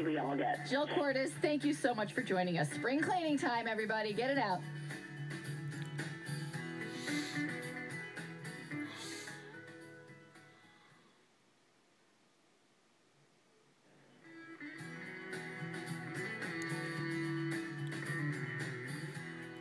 we all get. Jill Cordes, thank you so much for joining us. Spring cleaning time, everybody. Get it out.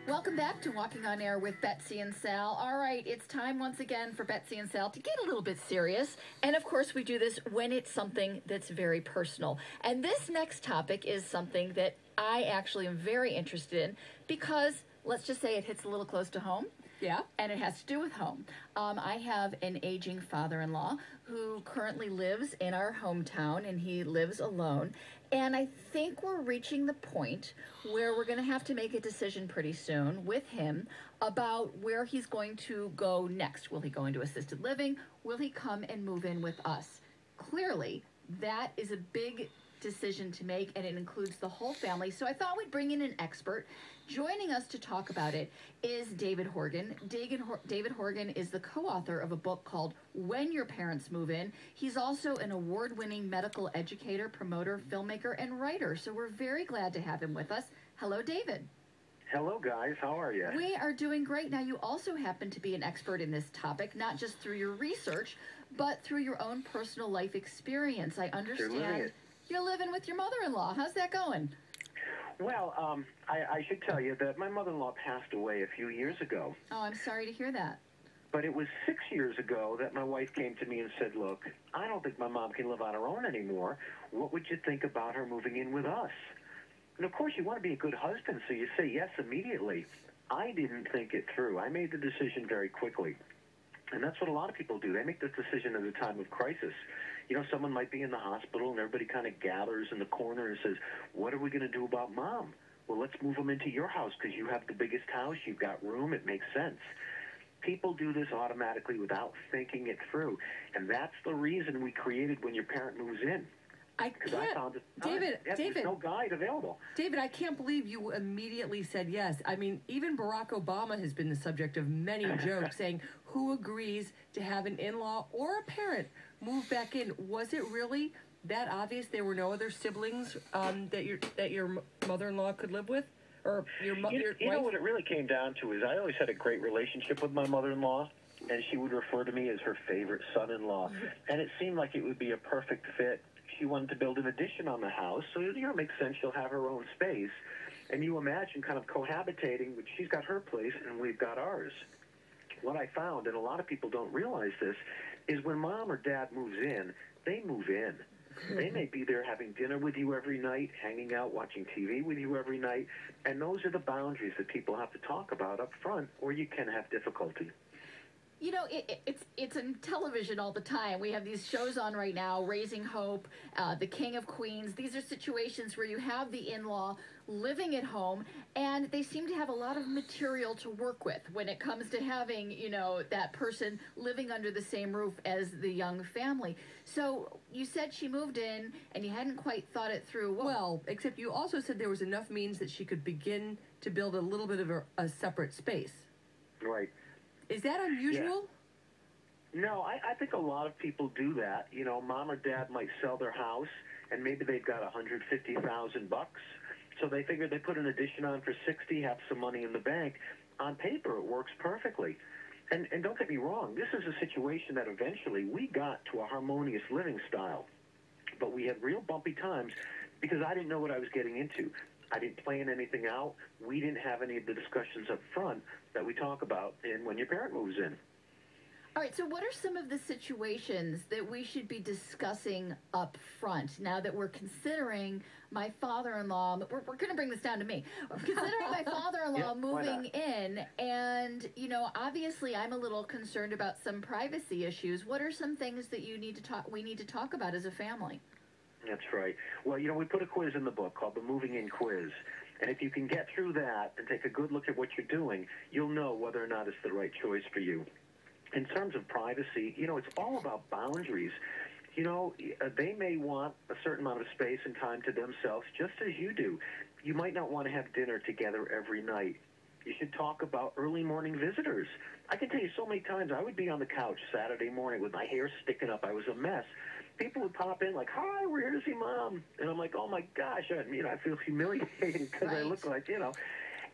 Welcome back to Walking on Air with Betsy and Sal. All right, it's time once again for Betsy and Sal to get a little bit serious. And of course, we do this when it's something that's very personal. And this next topic is something that I actually am very interested in because, let's just say it hits a little close to home. Yeah. And it has to do with home. I have an aging father-in-law who currently lives in our hometown, and he lives alone. And I think we're reaching the point where we're going to have to make a decision pretty soon with him about where he's going to go next. Will he go into assisted living? Will he come and move in with us? Clearly, that is a big decision to make, and it includes the whole family. So I thought we'd bring in an expert. Joining us to talk about it is David Horgan. David Horgan is the co-author of a book called When Your Parents Move In. He's also an award-winning medical educator, promoter, filmmaker, and writer. So we're very glad to have him with us. Hello, David. Hello, guys. How are you? We are doing great. Now, you also happen to be an expert in this topic, not just through your research, but through your own personal life experience. I understand you're living with your mother-in-law. How's that going? Well, I should tell you that my mother-in-law passed away a few years ago. Oh, I'm sorry to hear that. But it was 6 years ago that my wife came to me and said, look, I don't think my mom can live on her own anymore. What would you think about her moving in with us? And, of course, you want to be a good husband, so you say yes immediately. I didn't think it through. I made the decision very quickly. And that's what a lot of people do. They make this decision at a time of crisis. You know, someone might be in the hospital and everybody kind of gathers in the corner and says, what are we going to do about mom? Well, let's move them into your house because you have the biggest house. You've got room. It makes sense. People do this automatically without thinking it through. And that's the reason we created When Your Parent Moves In. There's no guide available. David, I can't believe you immediately said yes. I mean, even Barack Obama has been the subject of many jokes saying, who agrees to have an in-law or a parent move back in? Was it really that obvious there were no other siblings that your mother-in-law could live with? Or your wife? You know what it really came down to is I always had a great relationship with my mother-in-law, and she would refer to me as her favorite son-in-law. And it seemed like it would be a perfect fit. She wanted to build an addition on the house, so it makes sense she'll have her own space. And you imagine kind of cohabitating, but she's got her place and we've got ours. What I found, and a lot of people don't realize this, is when mom or dad moves in, they move in. They may be there having dinner with you every night, hanging out, watching TV with you every night, and those are the boundaries that people have to talk about up front, or you can have difficulty. You know, it's on television all the time. We have these shows on right now, Raising Hope, The King of Queens. These are situations where you have the in-law living at home, and they seem to have a lot of material to work with when it comes to having, that person living under the same roof as the young family. So you said she moved in, and you hadn't quite thought it through. Well, except you also said there was enough means that she could begin to build a little bit of a separate space. Right. Is that unusual? Yeah. No, I think a lot of people do that. You know, mom or dad might sell their house, and maybe they've got $150,000. So they figure they put an addition on for $60,000, have some money in the bank. On paper, it works perfectly. And don't get me wrong, this is a situation that eventually we got to a harmonious living style. But we had real bumpy times because I didn't know what I was getting into. I didn't plan anything out. We didn't have any of the discussions up front that we talk about in When Your Parent Moves In. All right, so what are some of the situations that we should be discussing up front now that we're considering my father-in-law? We're going to bring this down to me. Considering my father-in-law moving in, and, obviously I'm a little concerned about some privacy issues. What are some things that we need to talk about as a family? That's right. Well, we put a quiz in the book called the Moving In Quiz. And if you can get through that and take a good look at what you're doing, you'll know whether or not it's the right choice for you. In terms of privacy, it's all about boundaries. They may want a certain amount of space and time to themselves, just as you do. You might not want to have dinner together every night. You should talk about early morning visitors. I can tell you so many times I would be on the couch Saturday morning with my hair sticking up. I was a mess. people would pop in like, "Hi, we're here to see Mom," and I'm like, "Oh my gosh," I feel humiliated because I Right. look like,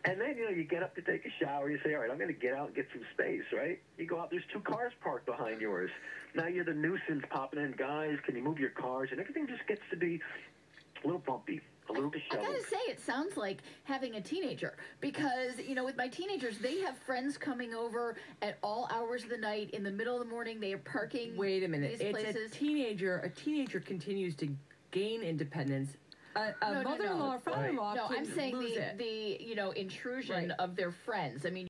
And then, you get up to take a shower. You say, all right, I'm going to get out and get some space, right? You go out, there's 2 cars parked behind yours. Now you're the nuisance popping in. Guys, can you move your cars? And everything just gets to be a little bumpy, a little I disheveled. gotta say, it sounds like having a teenager because, with my teenagers, they have friends coming over at all hours of the night. In the middle of the morning, they are parking. Wait a minute. These It's places. a teenager. A teenager continues to gain independence. A No. mother-in-law or father-in-law No, can I'm saying lose it. the intrusion Right. of their friends. I mean,